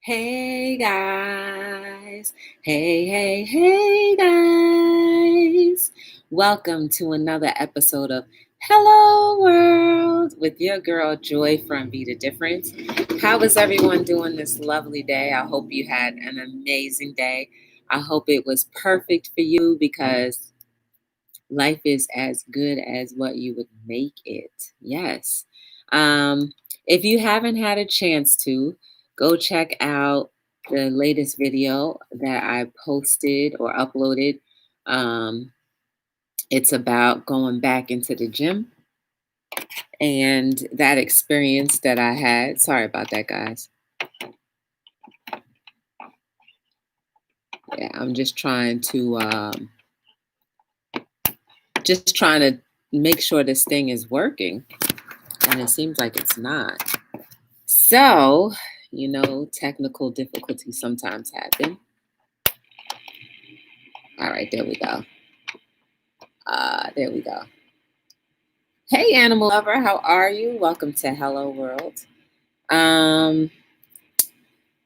Hey guys. Hey guys. Welcome to another episode of Hello World with your girl Joy from Be the Difference. How is everyone doing this lovely day? I hope you had an amazing day. I hope it was perfect for you because life is as good as what you would make it. Yes. Um, if you haven't had a chance to, go check out the latest video that I posted or uploaded. Um, it's about going back into the gym and that experience that I had. Sorry about that, guys. Yeah, I'm just trying to make sure this thing is working, and it seems like it's not. So, technical difficulties sometimes happen. All right, there we go. There we go. Hey, animal lover, how are you? Welcome to Hello World. Um,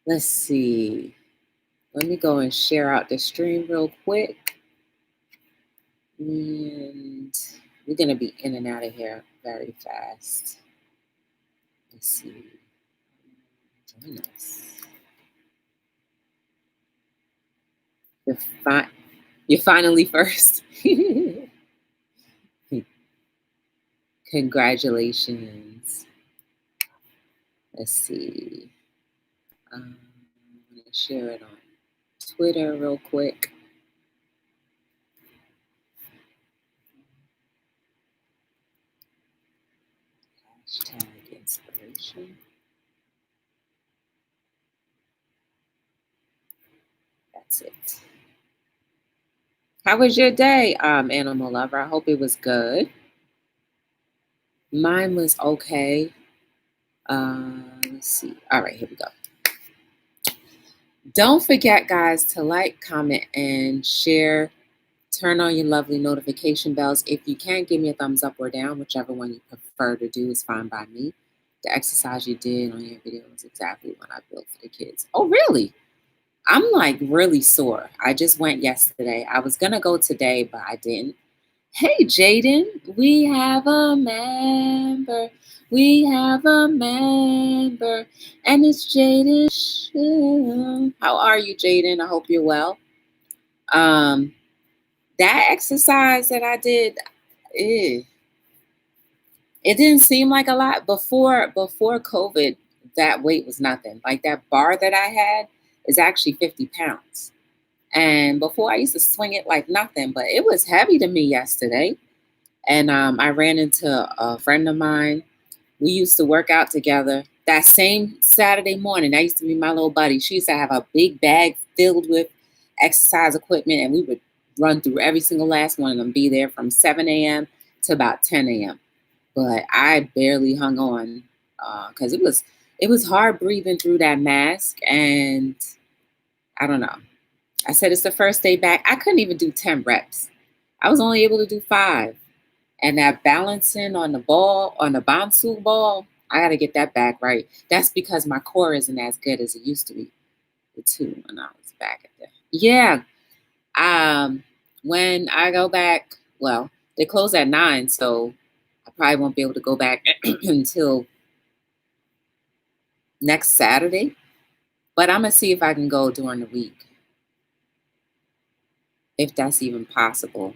let's see. Let me go and share out the stream real quick. And we're going to be in and out of here very fast. Let's see. Join us. You're finally first. Congratulations. Let's see. I'm going to share it on Twitter real quick. Hashtag inspiration. That's it. How was your day, animal lover? I hope it was good. Mine was okay. Let's see. All right, here we go. Don't forget, guys, to like, comment, and share. Turn on your lovely notification bells. If you can, give me a thumbs up or down, whichever one you prefer to do is fine by me. The exercise you did on your video is exactly what I built for the kids. Oh, really? I'm like really sore. I just went yesterday. I was going to go today, but I didn't. Hey, Jaden, we have a member. We have a member. And it's Jaden. How are you, Jaden? I hope you're well. That exercise that I did, it didn't seem like a lot. Before COVID, that weight was nothing. Like that bar that I had is actually 50 pounds. And before I used to swing it like nothing, but it was heavy to me yesterday. And I ran into a friend of mine. We used to work out together. That same Saturday morning, that used to be my little buddy. She used to have a big bag filled with exercise equipment, and we would run through every single last one of them, be there from 7 a.m. to about 10 a.m. But I barely hung on because it was hard breathing through that mask. And I don't know. I said it's the first day back. I couldn't even do 10 reps. I was only able to do 5. And that balancing on the ball, on the bouncy ball, I got to get that back right. That's because my core isn't as good as it used to be. The 2 when I was back at that. Yeah. When I go back, well, they close at 9, so I probably won't be able to go back until next Saturday. But I'm going to see if I can go during the week, if that's even possible.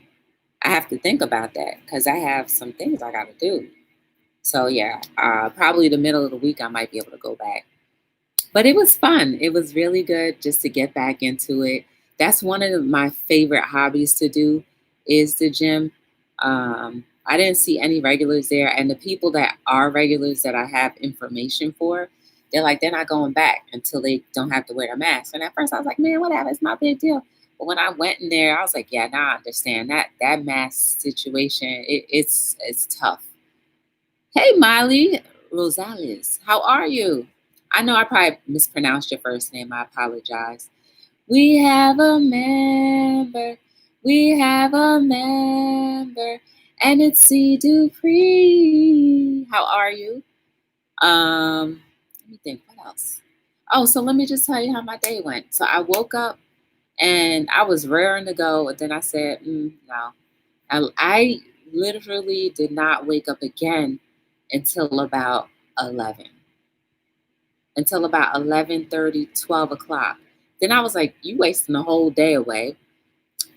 I have to think about that because I have some things I got to do. So yeah, probably the middle of the week I might be able to go back. But it was fun. It was really good just to get back into it. That's one of my favorite hobbies to do is the gym. I didn't see any regulars there. And the people that are regulars that I have information for, they're not going back until they don't have to wear a mask. And at first I was like, man, whatever, it's not a big deal. But when I went in there, I was like, yeah, now I understand that mask situation. It's tough. Hey, Miley Rosales, how are you? I know I probably mispronounced your first name. I apologize. We have a member. We have a member. And it's C. Dupree. How are you? Let me think. What else? Oh, so let me just tell you how my day went. So I woke up and I was raring to go, and then I said, no. I literally did not wake up again until about 11, until about 11:30, 12 o'clock. Then I was like, you wasting the whole day away.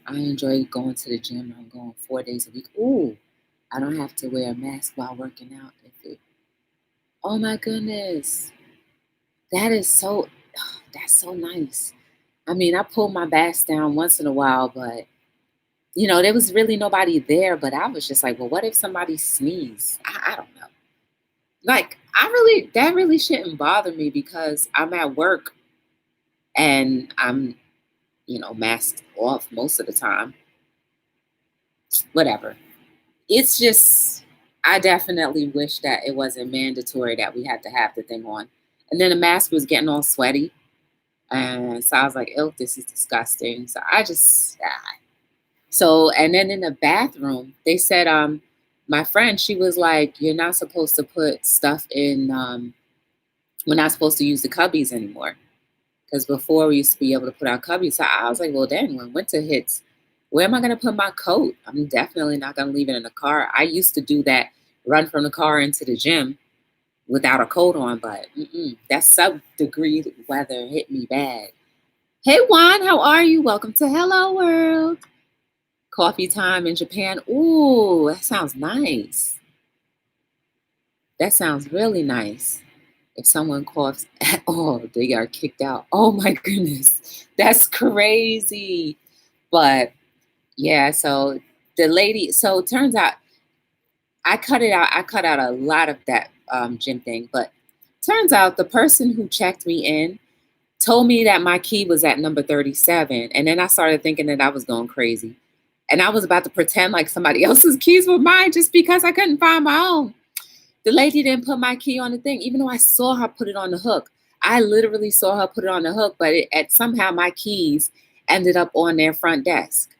I enjoy going to the gym. I'm going 4 days a week. Ooh, I don't have to wear a mask while working out. Oh my goodness. That is so, that's so nice. I mean, I pull my mask down once in a while, but there was really nobody there. But I was just like, well, what if somebody sneezed? I don't know. Like, that really shouldn't bother me because I'm at work and I'm, masked off most of the time. Whatever. It's just, I definitely wish that it wasn't mandatory that we had to have the thing on. And then the mask was getting all sweaty. And so I was like, oh, this is disgusting. So I just, so, and then in the bathroom, they said, my friend, she was like, you're not supposed to put stuff in, we're not supposed to use the cubbies anymore. Because before we used to be able to put our cubbies. So I was like, well, then when winter hits, where am I going to put my coat? I'm definitely not going to leave it in the car. I used to do that, run from the car into the gym without a coat on, but that sub-degree weather hit me bad. Hey, Juan, how are you? Welcome to Hello World. Coffee time in Japan. Ooh, that sounds nice. That sounds really nice. If someone coughs at all, they are kicked out. Oh my goodness. That's crazy. But yeah, so the lady, so it turns out I cut it out. I cut out a lot of that gym thing, but turns out the person who checked me in told me that my key was at number 37. And then I started thinking that I was going crazy. And I was about to pretend like somebody else's keys were mine just because I couldn't find my own. The lady didn't put my key on the thing, even though I saw her put it on the hook. I literally saw her put it on the hook, but somehow my keys ended up on their front desk.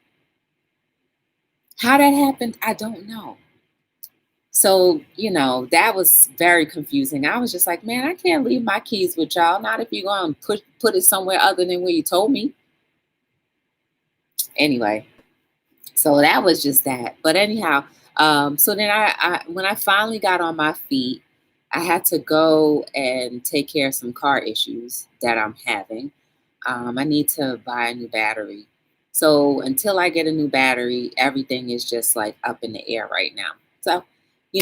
How that happened, I don't know. So, that was very confusing. I was just like, man, I can't leave my keys with y'all. Not if you're going to put it somewhere other than where you told me. Anyway, so that was just that. But anyhow, so then when I finally got on my feet, I had to go and take care of some car issues that I'm having. I need to buy a new battery. So until I get a new battery, everything is just like up in the air right now. So,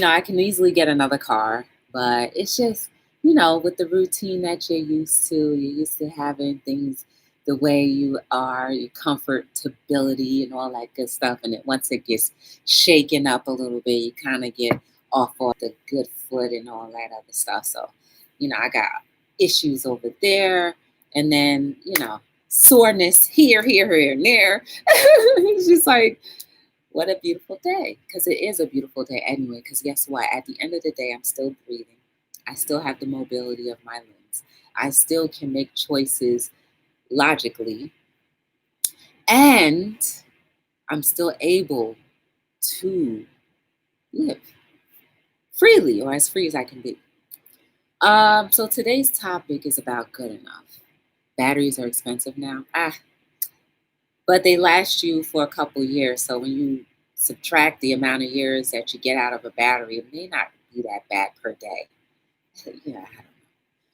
I can easily get another car, but it's just, with the routine that you're used to having things the way you are, your comfortability and all that good stuff. And once it gets shaken up a little bit, you kind of get off the good foot and all that other stuff. So, I got issues over there. And then, soreness here, and there. It's just like, what a beautiful day. Because it is a beautiful day anyway. Because guess what? At the end of the day, I'm still breathing. I still have the mobility of my limbs. I still can make choices logically. And I'm still able to live freely, or as free as I can be. So today's topic is about good enough. Batteries are expensive now. But they last you for a couple years. So when you subtract the amount of years that you get out of a battery, it may not be that bad per day. Yeah,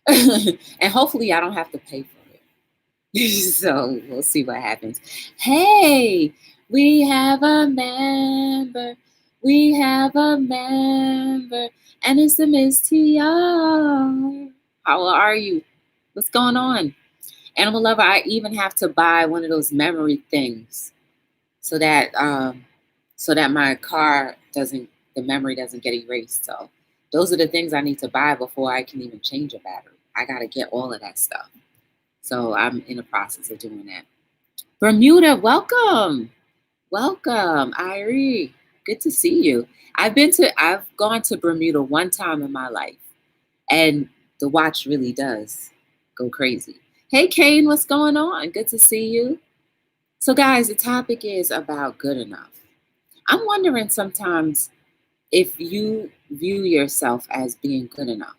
I don't know. And hopefully I don't have to pay for it. So we'll see what happens. Hey, we have a member. We have a member. And it's the Miss TR. How are you? What's going on? Animal lover, I even have to buy one of those memory things so that my the memory doesn't get erased. So those are the things I need to buy before I can even change a battery. I gotta get all of that stuff. So I'm in the process of doing that. Bermuda, welcome. Welcome, Irie. Good to see you. I've gone to Bermuda one time in my life, and the watch really does go crazy. Hey, Kane, what's going on? Good to see you. So, guys, the topic is about good enough. I'm wondering sometimes if you view yourself as being good enough.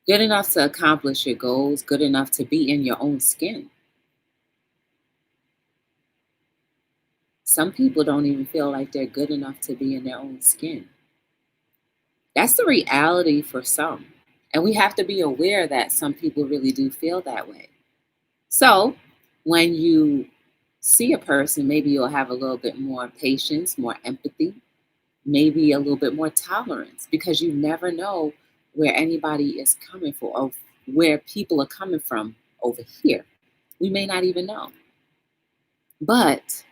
Good enough to accomplish your goals, good enough to be in your own skin. Some people don't even feel like they're good enough to be in their own skin. That's the reality for some. And we have to be aware that some people really do feel that way. So when you see a person, maybe you'll have a little bit more patience, more empathy, maybe a little bit more tolerance, because you never know where anybody is coming from or where people are coming from over here. We may not even know. But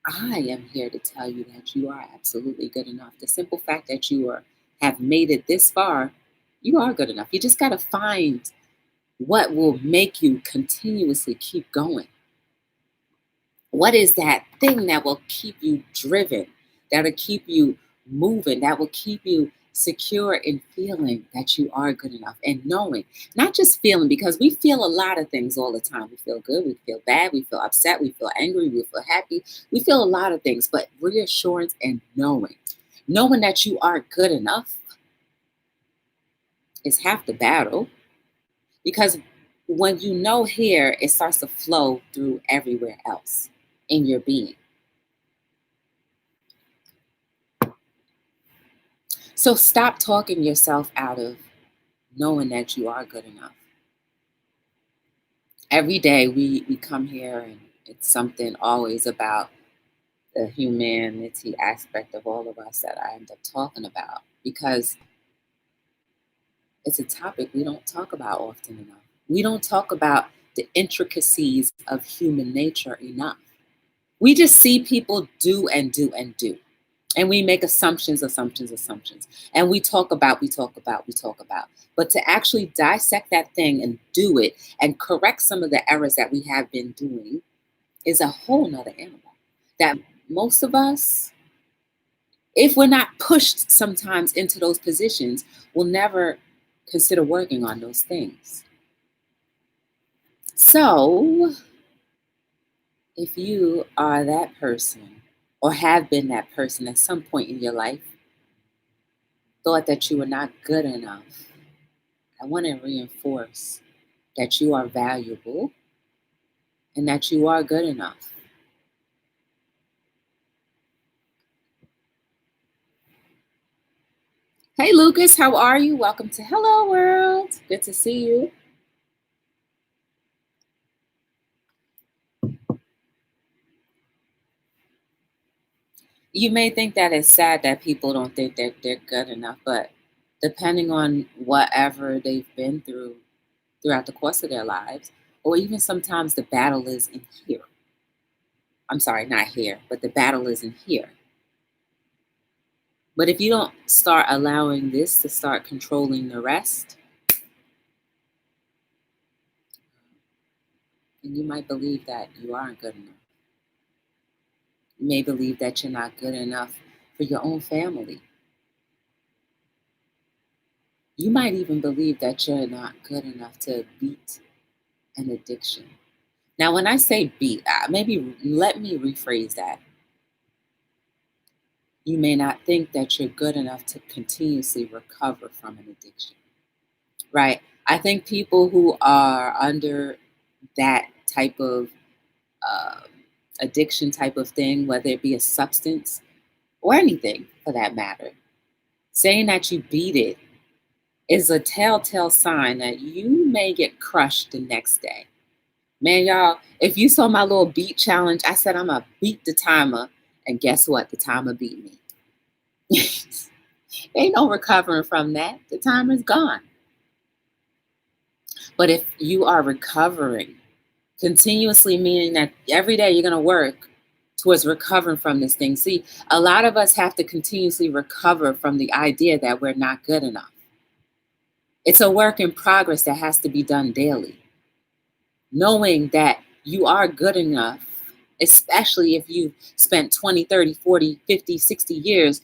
I am here to tell you that you are absolutely good enough. The simple fact that have made it this far, you are good enough. You just got to find what will make you continuously keep going. What is that thing that will keep you driven, that will keep you moving, that will keep you secure in feeling that you are good enough and knowing, not just feeling, because we feel a lot of things all the time. We feel good, we feel bad, we feel upset, we feel angry, we feel happy. We feel a lot of things, but reassurance and knowing that you are good enough is half the battle, because when you know here, it starts to flow through everywhere else in your being. So stop talking yourself out of knowing that you are good enough. Every day we come here and it's something always about the humanity aspect of all of us that I end up talking about, because it's a topic we don't talk about often enough. We don't talk about the intricacies of human nature enough. We just see people do and do and do. And we make assumptions. And we talk about. But to actually dissect that thing and do it and correct some of the errors that we have been doing is a whole nother animal. That most of us, if we're not pushed sometimes into those positions, will never consider working on those things. So if you are that person or have been that person at some point in your life, thought that you were not good enough, I want to reinforce that you are valuable and that you are good enough. Hey, Lucas, how are you? Welcome to Hello World. Good to see you. You may think that it's sad that people don't think that they're good enough, but depending on whatever they've been through throughout the course of their lives, or even sometimes the battle is in here. I'm sorry, not here, but the battle is in here. But if you don't start allowing this to start controlling the rest, then you might believe that you aren't good enough. You may believe that you're not good enough for your own family. You might even believe that you're not good enough to beat an addiction. Now, when I say beat, maybe let me rephrase that. You may not think that you're good enough to continuously recover from an addiction, right? I think people who are under that type of uh, addiction type of thing, whether it be a substance or anything for that matter, saying that you beat it is a telltale sign that you may get crushed the next day. Man, y'all, if you saw my little beat challenge, I said I'm going to beat the timer. And guess what? The timer beat me. Ain't no recovering from that. The timer's gone. But if you are recovering, continuously meaning that every day you're going to work towards recovering from this thing. See, a lot of us have to continuously recover from the idea that we're not good enough. It's a work in progress that has to be done daily. Knowing that you are good enough, especially if you've spent 20, 30, 40, 50, 60 years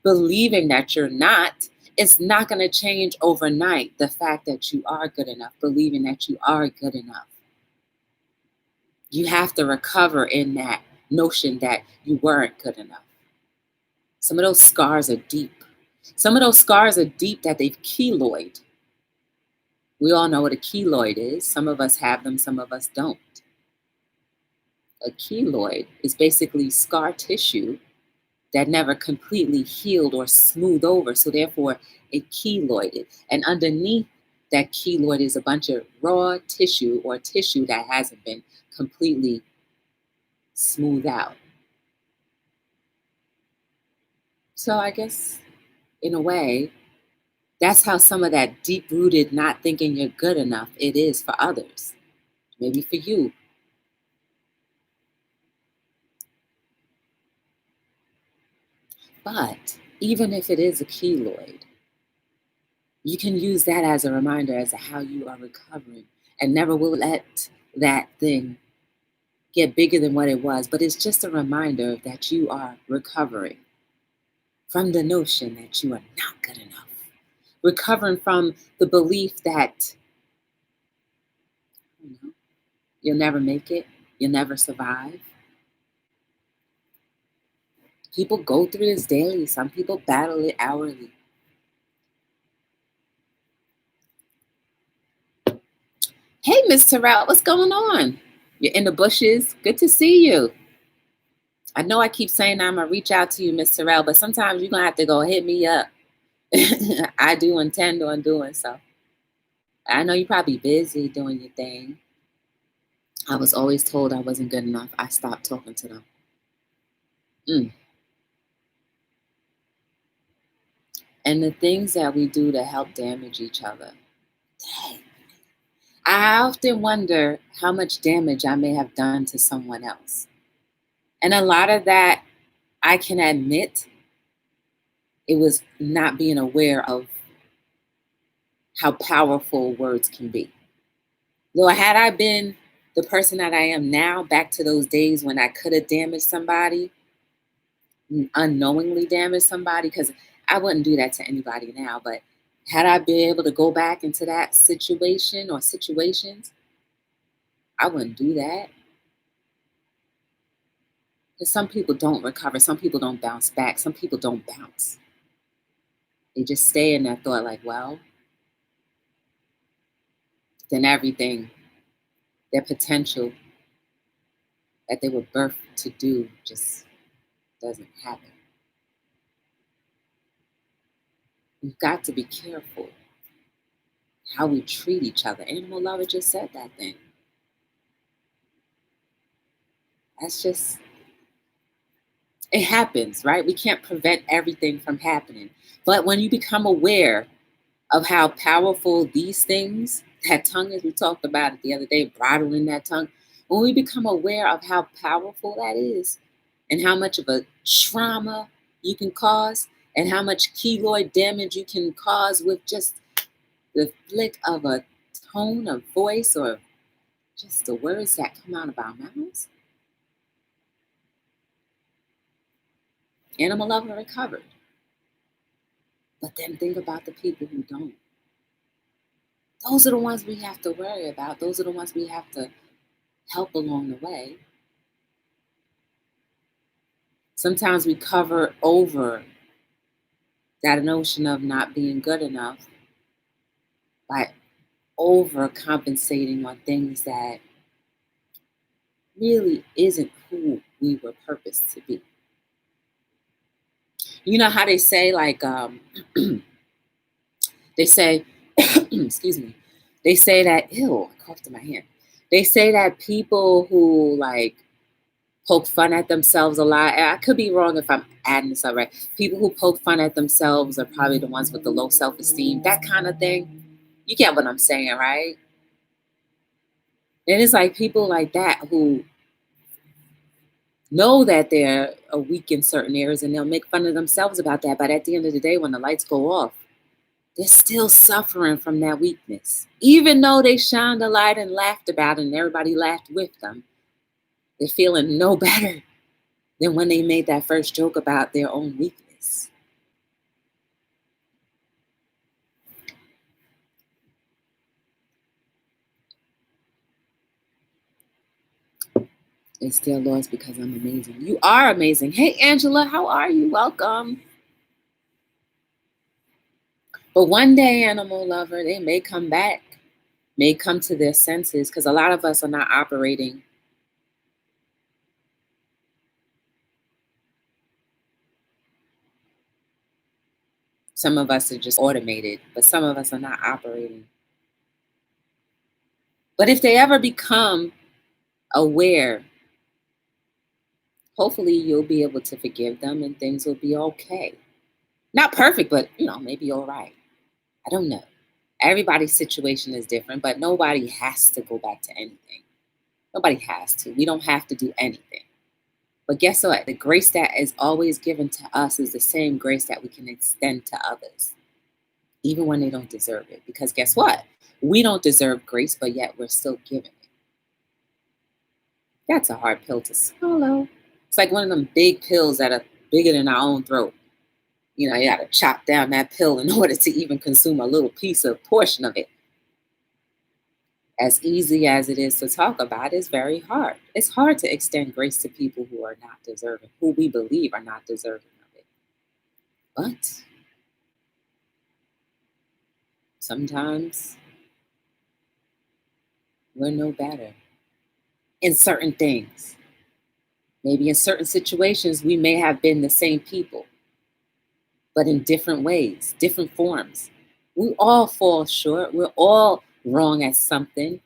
believing that you're not, it's not going to change overnight. The fact that you are good enough, believing that you are good enough. You have to recover in that notion that you weren't good enough. Some of those scars are deep. Some of those scars are deep that they've keloid. We all know what a keloid is. Some of us have them, some of us don't. A keloid is basically scar tissue that never completely healed or smoothed over. So therefore, a keloid. And underneath that keloid is a bunch of raw tissue or tissue that hasn't been completely smoothed out. So I guess, in a way, that's how some of that deep-rooted not thinking you're good enough it is for others. Maybe for you. But even if it is a keloid, you can use that as a reminder as to how you are recovering and never will let that thing get bigger than what it was. But it's just a reminder that you are recovering from the notion that you are not good enough, recovering from the belief that you'll never make it, you'll never survive. People go through this daily. Some people battle it hourly. Hey, Miss Terrell, what's going on? You're in the bushes. Good to see you. I know I keep saying I'm going to reach out to you, Miss Terrell, but sometimes you're going to have to go hit me up. I do intend on doing so. I know you're probably busy doing your thing. I was always told I wasn't good enough. I stopped talking to them. And the things that we do to help damage each other. Dang. I often wonder how much damage I may have done to someone else. And a lot of that, I can admit, it was not being aware of how powerful words can be. Though, had I been the person that I am now, back to those days when I could have damaged somebody, unknowingly damaged somebody, because I wouldn't do that to anybody now, but had I been able to go back into that situation or situations, I wouldn't do that. Because some people don't recover, some people don't bounce back, some people don't bounce. They just stay in that thought like, well, then everything, their potential that they were birthed to do just doesn't happen. We've got to be careful how we treat each other. Animal Lover just said that thing. That's just, it happens, right? We can't prevent everything from happening. But when you become aware of how powerful these things, that tongue is, we talked about it the other day, bridling that tongue. When we become aware of how powerful that is and how much of a trauma you can cause and how much keloid damage you can cause with just the flick of a tone of voice or just the words that come out of our mouths, Animal Lover recovered. But then think about the people who don't. Those are the ones we have to worry about. Those are the ones we have to help along the way. Sometimes we cover over that notion of not being good enough by overcompensating on things that really isn't who we were purposed to be. You know how they say, like, they say, excuse me, they say that, ew, I coughed in my hand. They say that people who like poke fun at themselves a lot, and I could be wrong if I'm adding this up right. People who poke fun at themselves are probably the ones with the low self-esteem, that kind of thing. You get what I'm saying, right? And it's like people like that who know that they're weak in certain areas and they'll make fun of themselves about that. But at the end of the day, when the lights go off, they're still suffering from that weakness. Even though they shined a light and laughed about it and everybody laughed with them, they're feeling no better than when they made that first joke about their own weakness. They still lost because I'm amazing. You are amazing. Hey, Angela, how are you? Welcome. But one day, Animal Lover, they may come back. may come to their senses, because a lot of us are not operating. Some of us are just automated, but some of us are not operating. But if they ever become aware, hopefully you'll be able to forgive them and things will be okay. Not perfect, but maybe all right. I don't know. Everybody's situation is different, but nobody has to go back to anything. Nobody has to. We don't have to do anything. But guess what? The grace that is always given to us is the same grace that we can extend to others, even when they don't deserve it. Because guess what? We don't deserve grace, but yet we're still giving it. That's a hard pill to swallow. It's like one of them big pills that are bigger than our own throat. You got to chop down that pill in order to even consume a little portion of it. As easy as it is to talk about, it's very hard. It's hard to extend grace to people who are not deserving, who we believe are not deserving of it. But sometimes we're no better in certain things. Maybe in certain situations, we may have been the same people, but in different ways, different forms. We all fall short. We're all wrong at something.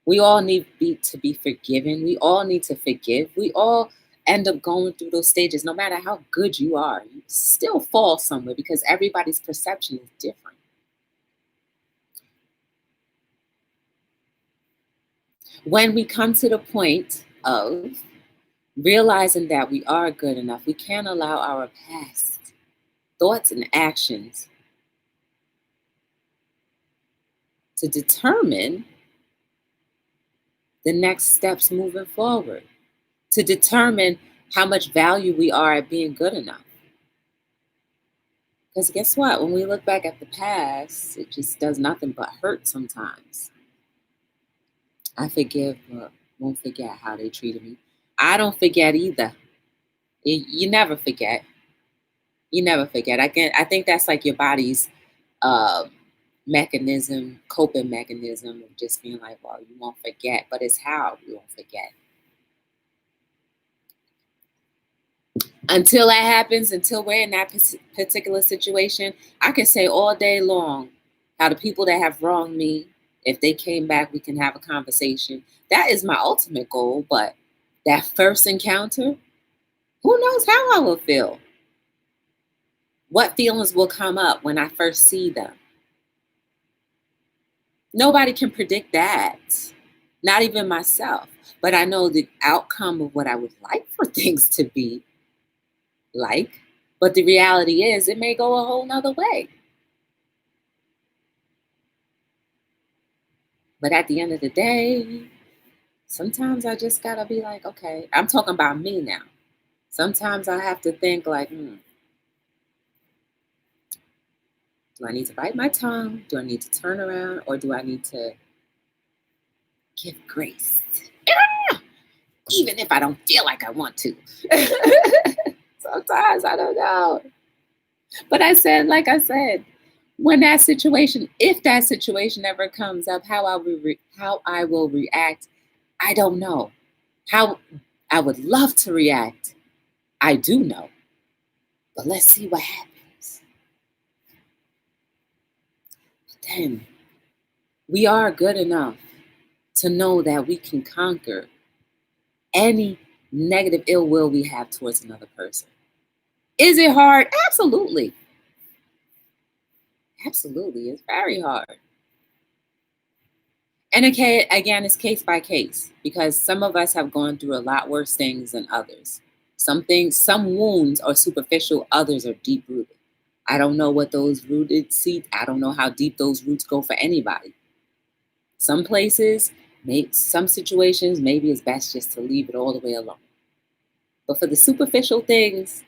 We all need to be forgiven. We all need to forgive. We all end up going through those stages. No matter how good you are, you still fall somewhere because everybody's perception is different. When we come to the point of realizing that we are good enough, we can't allow our past thoughts and actions to determine the next steps moving forward, to determine how much value we are at being good enough. Because guess what? When we look back at the past, it just does nothing but hurt sometimes. I forgive, but won't forget how they treated me. I don't forget either. You never forget. You never forget. I think that's like your body's uh, coping mechanism of just being like, well, you won't forget, but it's how you won't forget. Until that happens, until we're in that particular situation, I can say all day long how the people that have wronged me, if they came back, we can have a conversation. That is my ultimate goal. But that first encounter, who knows how I will feel? What feelings will come up when I first see them? Nobody can predict that, not even myself. But I know the outcome of what I would like for things to be like. But the reality is, it may go a whole nother way. But at the end of the day, sometimes I just gotta be like, okay, I'm talking about me now. Sometimes I have to think like, do I need to bite my tongue? Do I need to turn around? Or do I need to give grace? Even if I don't feel like I want to. Sometimes I don't know. But like I said, when if that situation ever comes up, how I will react, I don't know. How I would love to react, I do know. But let's see what happens. But then we are good enough to know that we can conquer any negative ill will we have towards another person. Is it hard? Absolutely. Absolutely. It's very hard. And again, it's case by case because some of us have gone through a lot worse things than others. Some wounds are superficial, others are deep rooted. I don't know what those I don't know how deep those roots go for anybody. Some places, some situations, maybe it's best just to leave it all the way alone. But for the superficial things,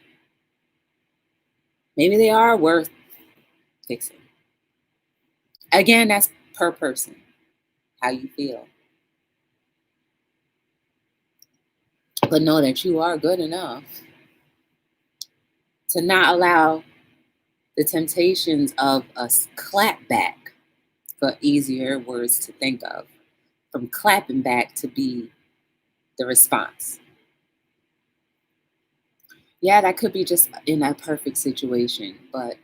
maybe they are worth fixing. Again, that's per person, how you feel. But know that you are good enough to not allow the temptations of a clapback. but easier words to think of, from clapping back to be the response. Yeah, that could be just in a perfect situation, but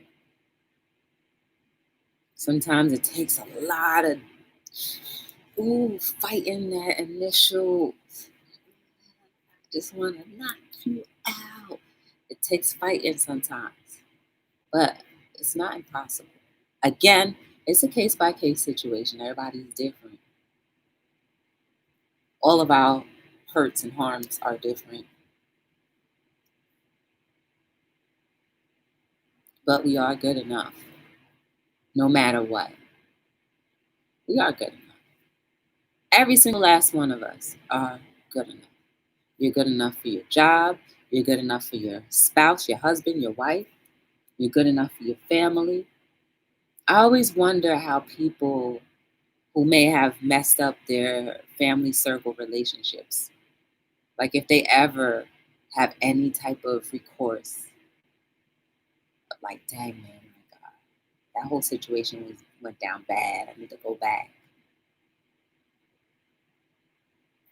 sometimes it takes a lot of fighting that initial just want to knock you out. It takes fighting sometimes, but it's not impossible. Again, it's a case by case situation. Everybody's different. All of our hurts and harms are different, but we are good enough no matter what. We are good enough. Every single last one of us are good enough. You're good enough for your job. You're good enough for your spouse, your husband, your wife. You're good enough for your family. I always wonder how people who may have messed up their family circle relationships, like if they ever have any type of recourse, like, dang man, oh my God, that whole situation went down bad. I need to go back.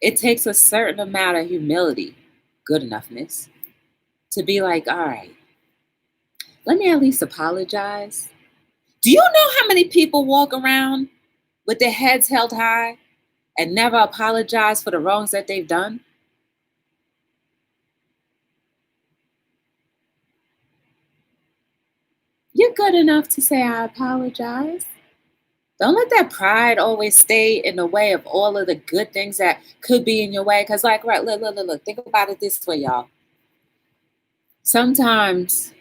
It takes a certain amount of humility, good enoughness, to be like, all right, let me at least apologize. Do you know how many people walk around with their heads held high and never apologize for the wrongs that they've done? You're good enough to say, I apologize. Don't let that pride always stay in the way of all of the good things that could be in your way. Because, like, right, look, think about it this way, y'all. Sometimes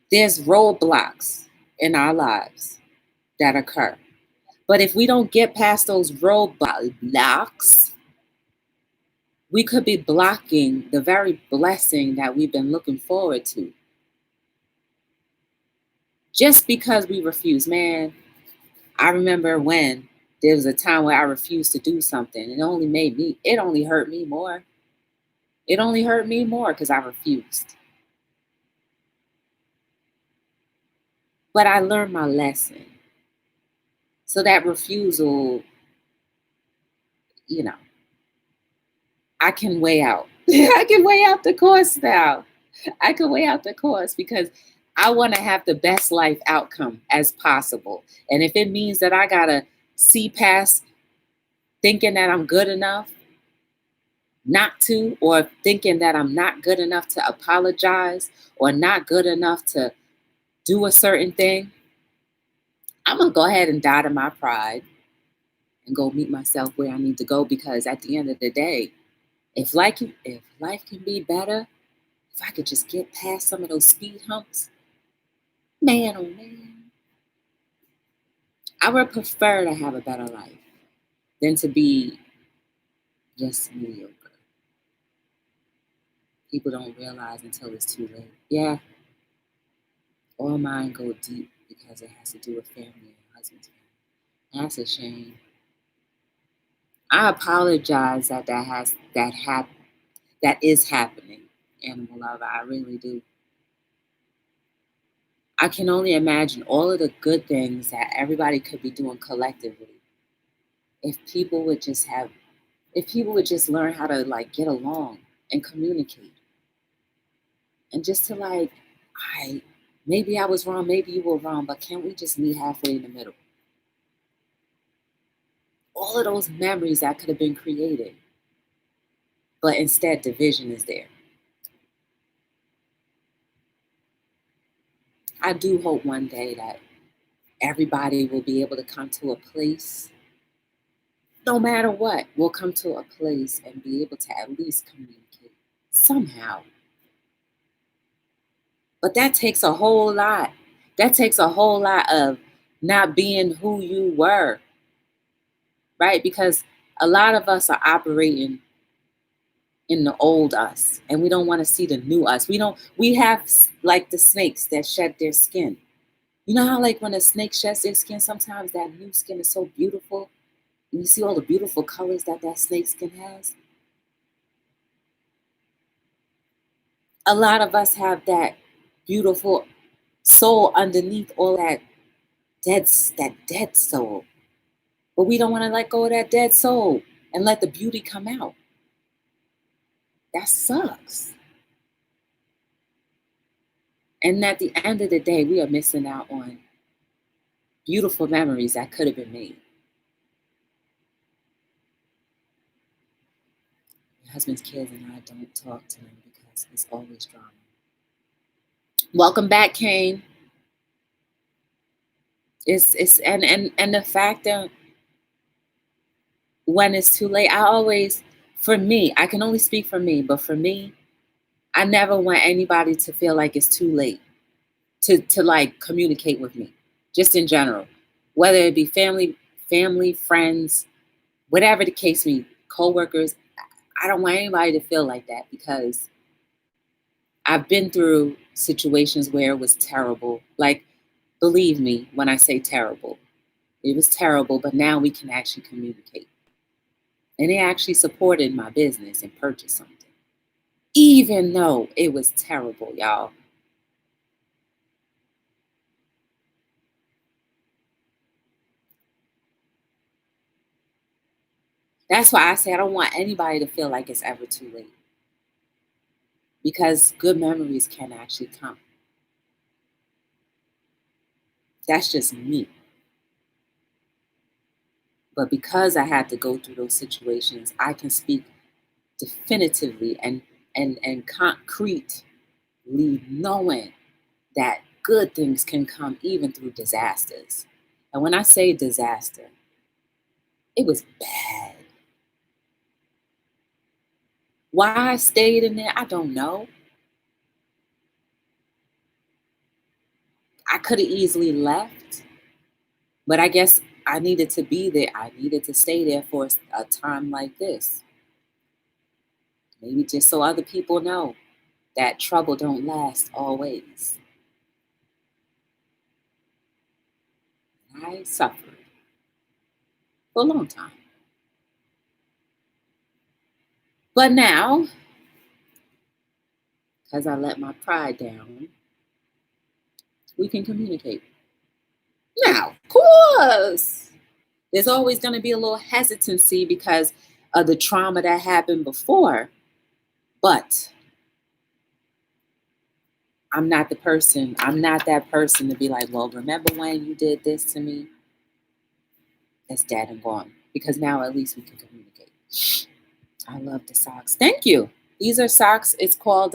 there's roadblocks in our lives that occur. But if we don't get past those roadblocks, we could be blocking the very blessing that we've been looking forward to just because we refuse. Man, I remember when there was a time where I refused to do something. It only hurt me more. It only hurt me more because I refused. But I learned my lesson. So that refusal, you know, I can weigh out. I can weigh out the cost now. I can weigh out the cost because I want to have the best life outcome as possible. And if it means that I got to see past thinking that I'm good enough not to, or thinking that I'm not good enough to apologize, or not good enough to do a certain thing, I'm going to go ahead and die to my pride and go meet myself where I need to go. Because at the end of the day, if life can be better, if I could just get past some of those speed humps, man, oh man, I would prefer to have a better life than to be just mediocre. People don't realize until it's too late. Yeah, all mine go deep because it has to do with family and husband's family. That's a shame. I apologize that is happening, animal lover. I really do. I can only imagine all of the good things that everybody could be doing collectively if people would just have if people would just learn how to like get along and communicate and just to like, I maybe I was wrong, maybe you were wrong, but can't we just meet halfway in the middle? All of those memories that could have been created, but instead division is there. I do hope one day that everybody will be able to come to a place, no matter what, we'll come to a place and be able to at least communicate somehow. But that takes a whole lot. That takes a whole lot of not being who you were, right? Because a lot of us are operating in the old us and we don't want to see the new us. We have like the snakes that shed their skin. You know how like when a snake sheds their skin, sometimes that new skin is so beautiful. And you see all the beautiful colors that snake skin has. A lot of us have that beautiful soul underneath all that that dead soul. But we don't want to let go of that dead soul and let the beauty come out. That sucks. And at the end of the day, we are missing out on beautiful memories that could have been made. My husband's kids and I don't talk to them because it's always drama. Welcome back, Kane. It's and the fact that when it's too late, for me, I can only speak for me, but for me, I never want anybody to feel like it's too late to like communicate with me, just in general, whether it be family, friends, whatever the case may be, coworkers. I don't want anybody to feel like that because I've been through situations where it was terrible. Like, believe me when I say terrible, it was terrible, but now we can actually communicate. And they actually supported my business and purchased something, even though it was terrible, y'all. That's why I say I don't want anybody to feel like it's ever too late, because good memories can actually come. That's just me. But because I had to go through those situations, I can speak definitively and concretely, knowing that good things can come even through disasters. And when I say disaster, it was bad. Why I stayed in there, I don't know. I could have easily left, but I guess I needed to be there. I needed to stay there for a time like this. Maybe just so other people know that trouble don't last always. I suffered for a long time. But now, because I let my pride down, we can communicate. Now, of course, there's always going to be a little hesitancy because of the trauma that happened before. But I'm not that person to be like, well, remember when you did this to me? That's dead and gone. Because now at least we can communicate. I love the socks. Thank you. These are socks. It's called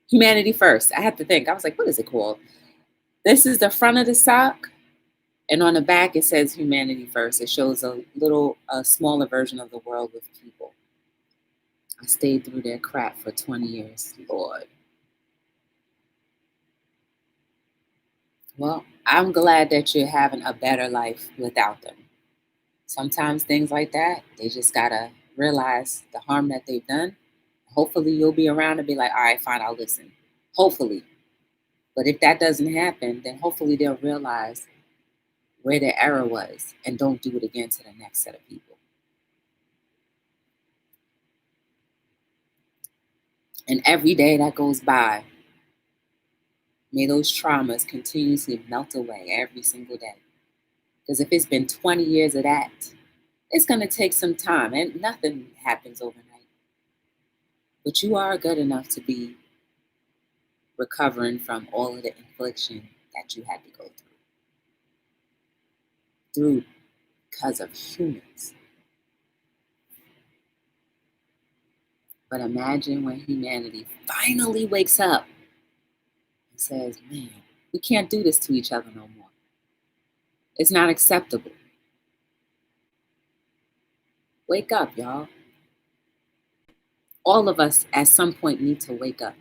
Humanity First. I had to think. I was like, what is it called? This is the front of the sock. And on the back, it says Humanity First. It shows a smaller version of the world with people. I stayed through their crap for 20 years. Lord. Well, I'm glad that you're having a better life without them. Sometimes things like that, they just gotta realize the harm that they've done. Hopefully you'll be around and be like, all right, fine, I'll listen. Hopefully. But if that doesn't happen, then hopefully they'll realize where their error was and don't do it again to the next set of people. And every day that goes by, may those traumas continuously melt away every single day. Because if it's been 20 years of that, it's going to take some time and nothing happens overnight. But you are good enough to be recovering from all of the infliction that you had to go through because of humans. But imagine when humanity finally wakes up and says, man, we can't do this to each other no more. It's not acceptable. Wake up, y'all. All of us at some point need to wake up.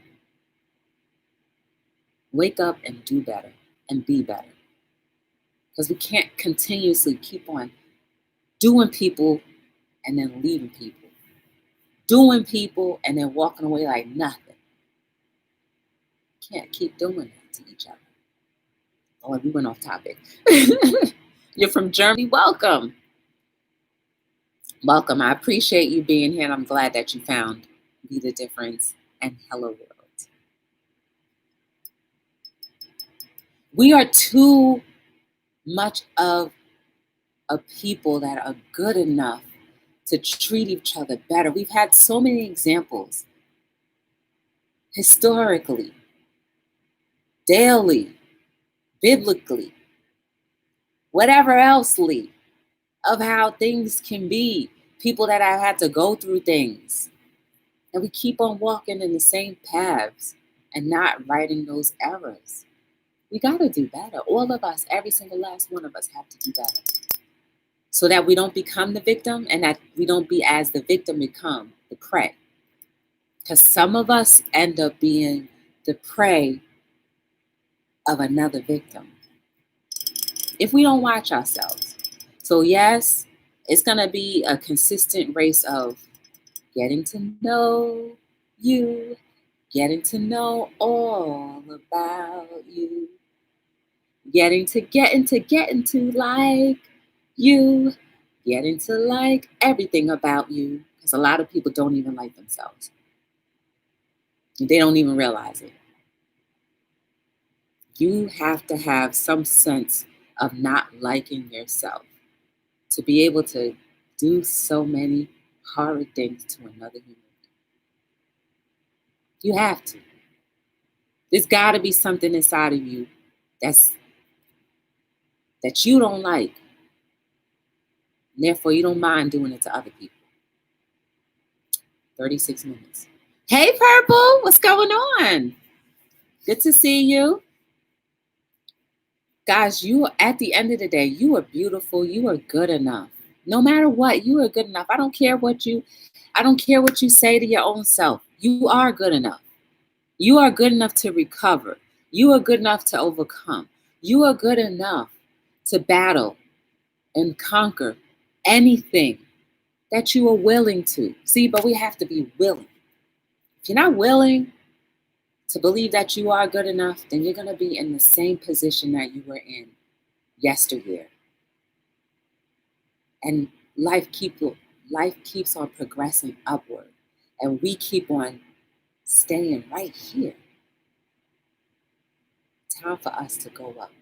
Wake up and do better and be better. Because we can't continuously keep on doing people and then leaving people. Doing people and then walking away like nothing. Can't keep doing that to each other. Oh, we went off topic. You're from Germany. Welcome. Welcome. I appreciate you being here, and I'm glad that you found Be the Difference and Hello World. We are too much of a people that are good enough to treat each other better. We've had so many examples historically, daily, biblically, whatever else, of how things can be. People that have had to go through things. And we keep on walking in the same paths and not righting those errors. We got to do better. All of us, every single last one of us have to do better. So that we don't become the victim and that we don't be as the victim become the prey. Because some of us end up being the prey of another victim if we don't watch ourselves. So yes, it's going to be a consistent race of getting to know you, getting to know all about you, getting to like you, getting to like everything about you. Because a lot of people don't even like themselves. They don't even realize it. You have to have some sense of not liking yourself to be able to do so many horrid things to another human being. You have to. There's got to be something inside of you that you don't like. And therefore, you don't mind doing it to other people. 36 minutes. Hey, Purple, what's going on? Good to see you. Guys, you at the end of the day, you are beautiful. You are good enough. No matter what, you are good enough. I don't care what you say to your own self. You are good enough. You are good enough to recover. You are good enough to overcome. You are good enough to battle and conquer anything that you are willing to. See, but we have to be willing. If you're not willing to believe that you are good enough, then you're going to be in the same position that you were in yesteryear. And life keeps on progressing upward. And we keep on staying right here. Time for us to go up.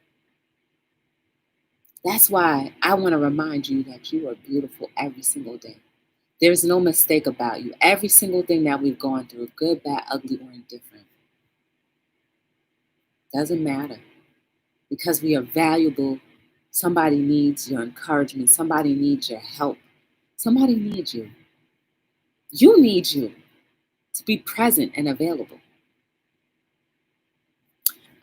That's why I want to remind you that you are beautiful every single day. There's no mistake about you. Every single thing that we've gone through, good, bad, ugly, or indifferent, doesn't matter. Because we are valuable. Somebody needs your encouragement. Somebody needs your help. Somebody needs you. You need you to be present and available.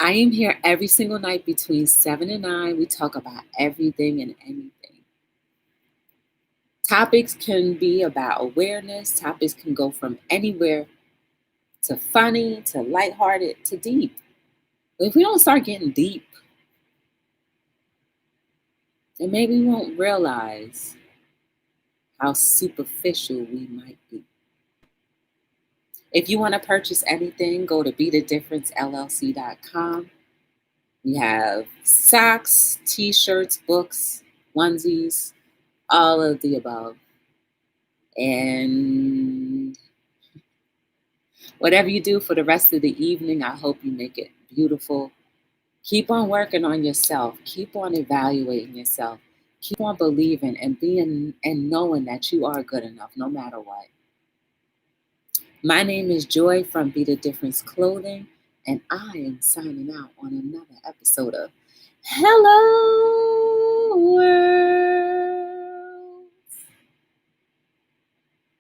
I am here every single night between 7 and 9. We talk about everything and anything. Topics can be about awareness. Topics can go from anywhere to funny, to lighthearted, to deep. But if we don't start getting deep, then maybe we won't realize how superficial we might be. If you want to purchase anything, go to BeTheDifferenceLLC.com. We have socks, t-shirts, books, onesies, all of the above. And whatever you do for the rest of the evening, I hope you make it beautiful. Keep on working on yourself. Keep on evaluating yourself. Keep on believing and being and knowing that you are good enough no matter what. My name is Joy from Be The Difference Clothing, and I am signing out on another episode of Hello World.